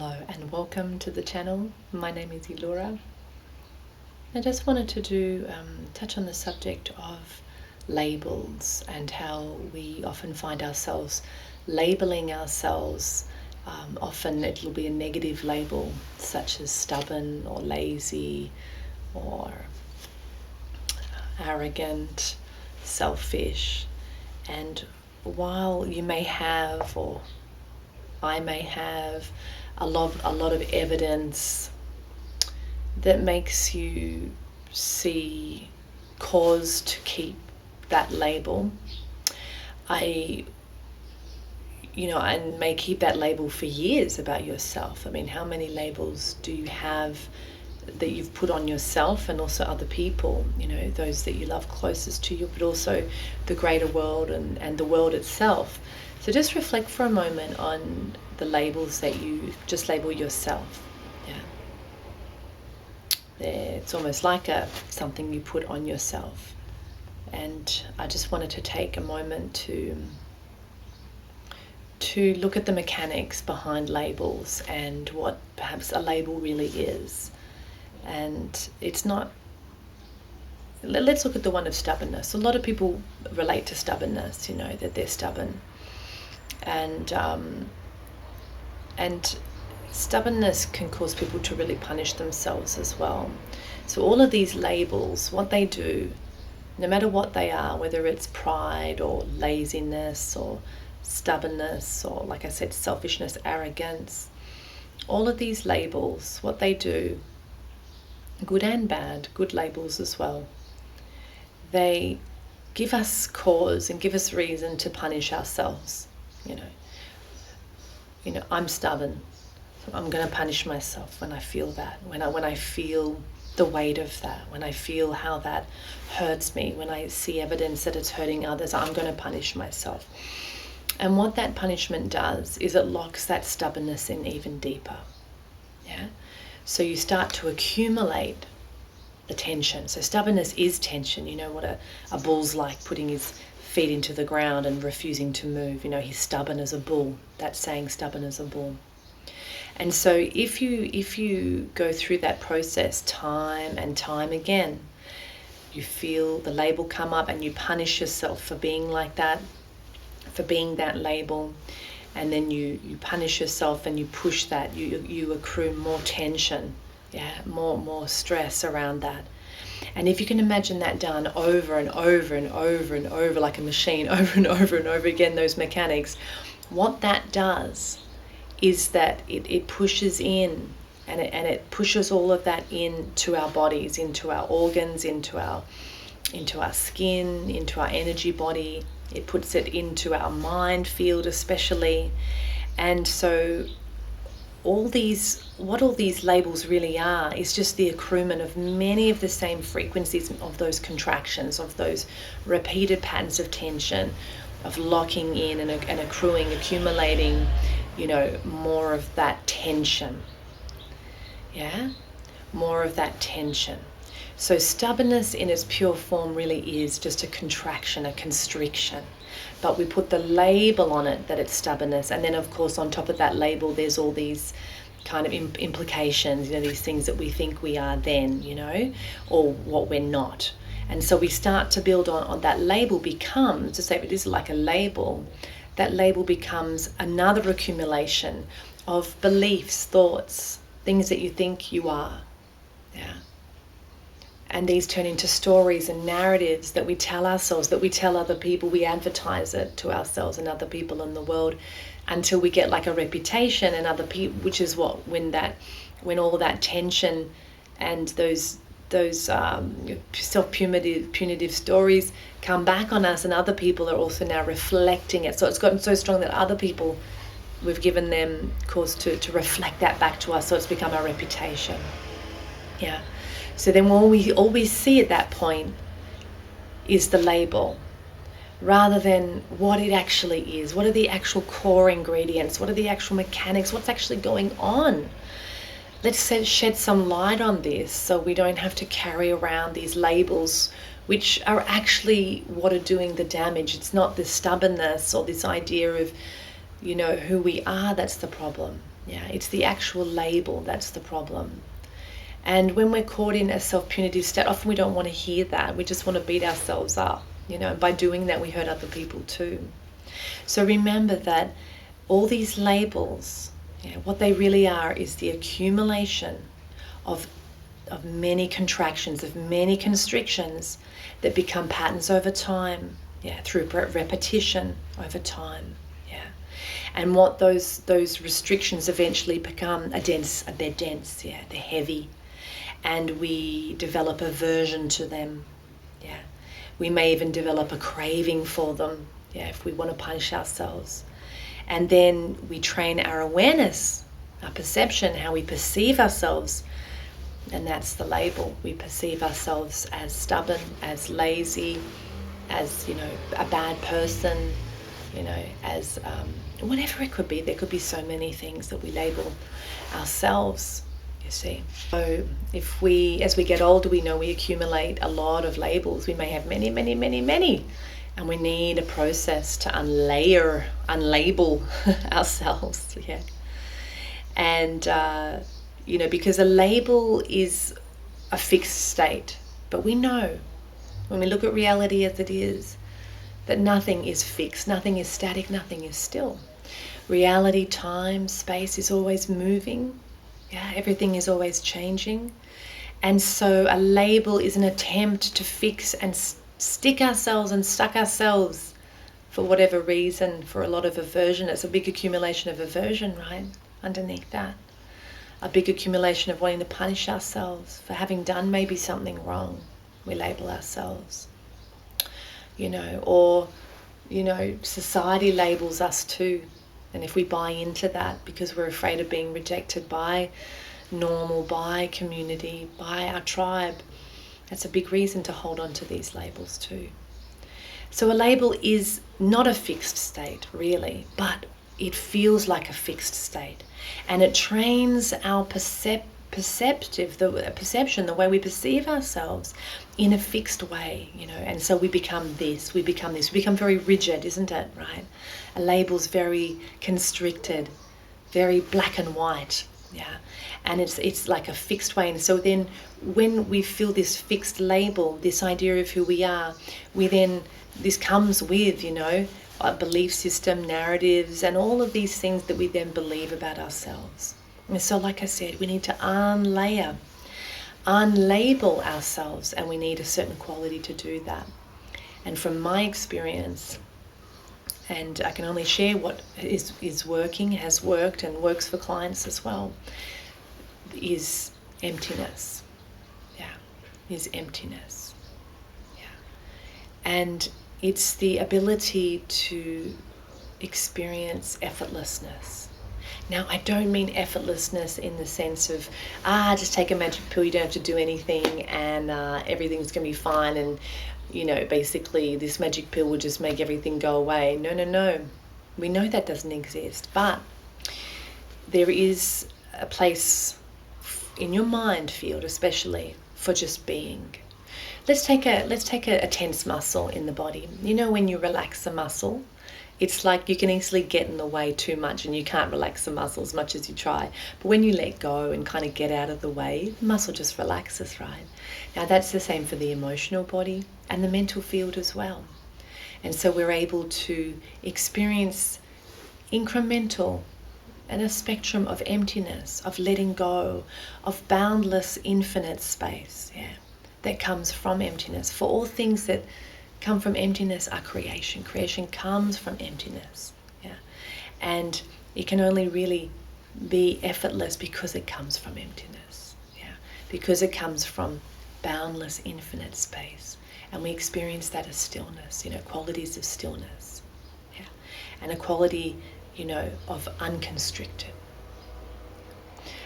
Hello and welcome to the channel. My name is Illura. I just wanted to touch on the subject of labels and how we often find ourselves labeling ourselves. Often it'll be a negative label such as stubborn or lazy or arrogant, selfish. And while you may have, or I may have, a lot of evidence that makes you see cause to keep that label, I may keep that label for years about yourself. I mean, how many labels do you have that you've put on yourself and also other people, those that you love closest to you, but also the greater world and the world itself. So just reflect for a moment on the labels that you just label yourself. It's almost like something you put on yourself. And I just wanted to take a moment to look at the mechanics behind labels and what perhaps a label really is. And it's not, let's look at the one of stubbornness. A lot of people relate to stubbornness, that they're stubborn. And stubbornness can cause people to really punish themselves as well. So all of these labels, what they do, no matter what they are, whether it's pride or laziness or stubbornness or, like I said, selfishness, arrogance, all of these labels, what they do, good and bad, good labels as well, they give us cause and give us reason to punish ourselves. I'm stubborn, so I'm going to punish myself when I feel that, when I feel the weight of that, when I feel how that hurts me, when I see evidence that it's hurting others, I'm going to punish myself. And what that punishment does is it locks that stubbornness in even deeper. So you start to accumulate the tension. So stubbornness is tension. You know what a bull's like, putting his feet into the ground and refusing to move. He's stubborn as a bull. That's saying stubborn as a bull. And so if you go through that process time and time again, you feel the label come up and you punish yourself for being like that, for being that label, and then you punish yourself and you push that, you accrue more tension, more stress around that. And if you can imagine that done over and over and over and over like a machine, over and over and over again, those mechanics, what that does is that it pushes in and it pushes all of that into our bodies, into our organs, into our skin, into our energy body. It puts it into our mind field especially. And so what all these labels really are is just the accruement of many of the same frequencies of those contractions, of those repeated patterns of tension, of locking in and accruing, accumulating, more of that tension. More of that tension. So stubbornness in its pure form really is just a contraction, a constriction. But we put the label on it that it's stubbornness. And then, of course, on top of that label, there's all these kind of implications, these things that we think we are then, or what we're not. And so we start to build on that label becomes, to say it is like a label, that label becomes another accumulation of beliefs, thoughts, things that you think you are. And these turn into stories and narratives that we tell ourselves, that we tell other people, we advertise it to ourselves and other people in the world until we get like a reputation and other people, which is when all that tension and those self-punitive stories come back on us, and other people are also now reflecting it. So it's gotten so strong that other people, we've given them cause to reflect that back to us. So it's become our reputation. So then all we see at that point is the label, rather than what it actually is. What are the actual core ingredients? What are the actual mechanics? What's actually going on? Let's shed some light on this so we don't have to carry around these labels, which are actually what are doing the damage. It's not this stubbornness or this idea of, who we are that's the problem. Yeah, it's the actual label that's the problem. And when we're caught in a self-punitive state, often we don't want to hear that. We just want to beat ourselves up, and by doing that we hurt other people too. So remember that all these labels, what they really are is the accumulation of many contractions, of many constrictions that become patterns over time, through repetition over time. And what those restrictions eventually become they're dense, they're heavy, and we develop aversion to them. We may even develop a craving for them, if we want to punish ourselves. And then we train our awareness, our perception, how we perceive ourselves, and that's the label. We perceive ourselves as stubborn, as lazy, as a bad person, as whatever it could be. There could be so many things that we label ourselves, you see. So as we get older, we know we accumulate a lot of labels. We may have many, many, many, many, and we need a process to unlabel ourselves. And because a label is a fixed state, but we know when we look at reality as it is, that nothing is fixed, nothing is static, nothing is still. Reality, time, space is always moving. Everything is always changing. And so a label is an attempt to fix and stuck ourselves for whatever reason, for a lot of aversion. It's a big accumulation of aversion, right? Underneath that. A big accumulation of wanting to punish ourselves for having done maybe something wrong. We label ourselves. Or society labels us too. And if we buy into that because we're afraid of being rejected by normal, by community, by our tribe, that's a big reason to hold on to these labels too. So a label is not a fixed state, really, but it feels like a fixed state. And it trains our perception, the way we perceive ourselves in a fixed way, and so we become this, we become very rigid, isn't it, right? A label's very constricted, very black and white, and it's like a fixed way. And so then when we feel this fixed label, this idea of who we are, this comes with, a belief system, narratives, and all of these things that we then believe about ourselves. And so, like I said, we need to unlabel ourselves, and we need a certain quality to do that. And from my experience, and I can only share what is working, has worked, and works for clients as well, is emptiness. Is emptiness. And it's the ability to experience effortlessness. Now, I don't mean effortlessness in the sense of, just take a magic pill, you don't have to do anything, and everything's going to be fine, and, basically this magic pill will just make everything go away. No. We know that doesn't exist, but there is a place in your mind field, especially, for just being. Let's take a tense muscle in the body. When you relax a muscle, it's like you can easily get in the way too much and you can't relax the muscle as much as you try. But when you let go and kind of get out of the way, the muscle just relaxes, right? Now that's the same for the emotional body and the mental field as well. And so we're able to experience incremental and a spectrum of emptiness, of letting go, of boundless infinite space, that comes from emptiness. For all things that come from emptiness are creation. Creation comes from emptiness. And it can only really be effortless because it comes from emptiness. Because it comes from boundless infinite space. And we experience that as stillness, qualities of stillness. And a quality, of unconstricted.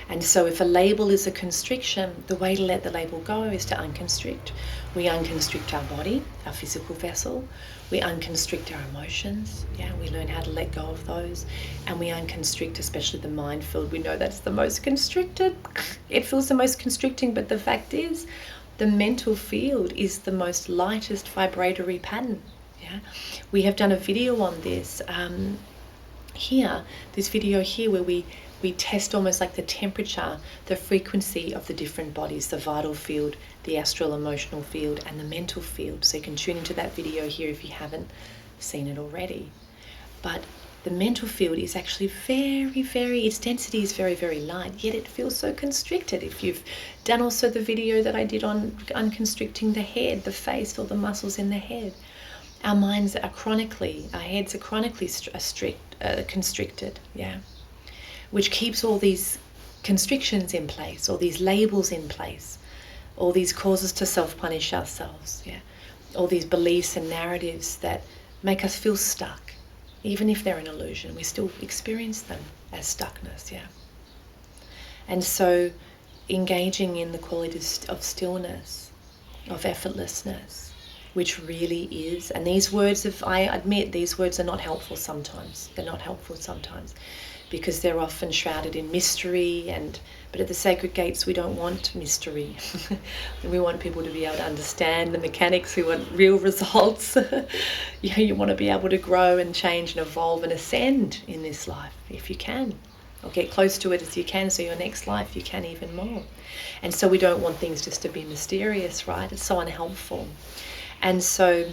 And so if a label is a constriction, the way to let the label go is to unconstrict. We unconstrict our body, our physical vessel. We unconstrict our emotions. We learn how to let go of those. And we unconstrict, especially the mind field. We know that's the most constricted. It feels the most constricting, but the fact is, the mental field is the most lightest vibratory pattern. We have done a video on this. This video here where we we test almost like the temperature, the frequency of the different bodies, the vital field, the astral emotional field, and the mental field. So you can tune into that video here if you haven't seen it already. But the mental field is actually its density is very, very light, yet it feels so constricted. If you've done also the video that I did on unconstricting the head, the face, or the muscles in the head, our heads are chronically constricted, yeah, which keeps all these constrictions in place, all these labels in place, all these causes to self-punish ourselves, yeah, all these beliefs and narratives that make us feel stuck. Even if they're an illusion, we still experience them as stuckness, yeah. And so engaging in the qualities of stillness, of effortlessness, which really is, and these words, I admit, these words are not helpful sometimes. They're not helpful sometimes because they're often shrouded in mystery, but at the Sacred Gates we don't want mystery. We want people to be able to understand the mechanics. We want real results. You want to be able to grow and change and evolve and ascend in this life if you can, or get close to it as you can, so your next life you can even more. And so we don't want things just to be mysterious, right? It's so unhelpful. And so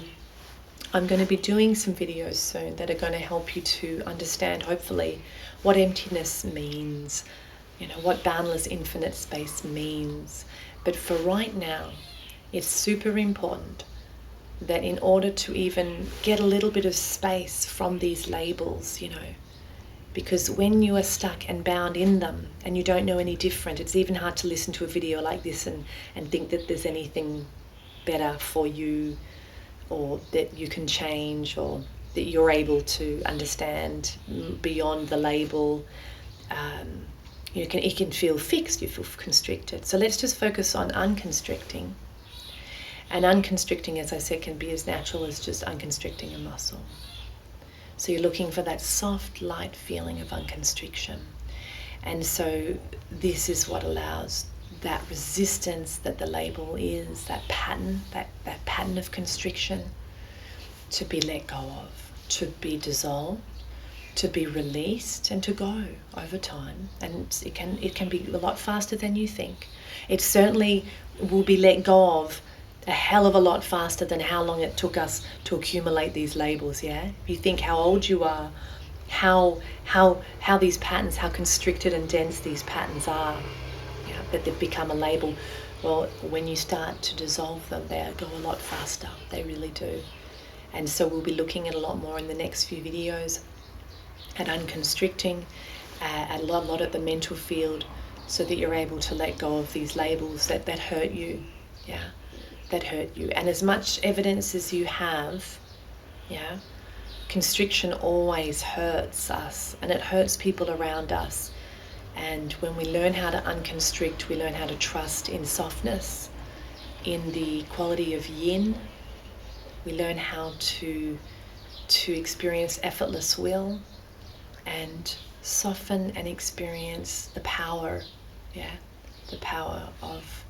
I'm going to be doing some videos soon that are going to help you to understand, hopefully, what emptiness means, what boundless infinite space means. But for right now, it's super important that in order to even get a little bit of space from these labels, because when you are stuck and bound in them and you don't know any different, it's even hard to listen to a video like this and think that there's anything better for you, or that you can change, or that you're able to understand beyond the label. It can feel fixed, you feel constricted. So let's just focus on unconstricting. And unconstricting, as I said, can be as natural as just unconstricting a muscle. So you're looking for that soft, light feeling of unconstriction. And so this is what allows that resistance that the label is, that pattern of constriction, to be let go of, to be dissolved, to be released, and to go over time. And it can be a lot faster than you think. It certainly will be let go of a hell of a lot faster than how long it took us to accumulate these labels, yeah? If you think how old you are, how these patterns, how constricted and dense these patterns are, that they've become a label. Well, when you start to dissolve them, they go a lot faster. They really do. And so we'll be looking at a lot more in the next few videos at unconstricting, a lot at the mental field, so that you're able to let go of these labels that hurt you, yeah, that hurt you. And as much evidence as you have, yeah, constriction always hurts us, and it hurts people around us. And when we learn how to unconstrict, we learn how to trust in softness, in the quality of yin. We learn how to experience effortless will and soften and experience the power, the power of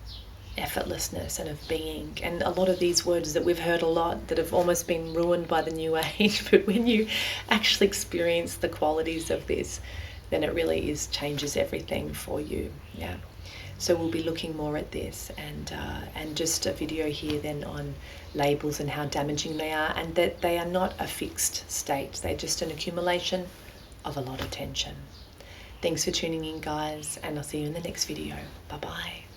effortlessness and of being. And a lot of these words that we've heard a lot that have almost been ruined by the new age, but when you actually experience the qualities of this, then it really changes everything for you, yeah. So we'll be looking more at this, and just a video here then on labels and how damaging they are, and that they are not a fixed state. They're just an accumulation of a lot of tension. Thanks for tuning in, guys, and I'll see you in the next video. Bye-bye.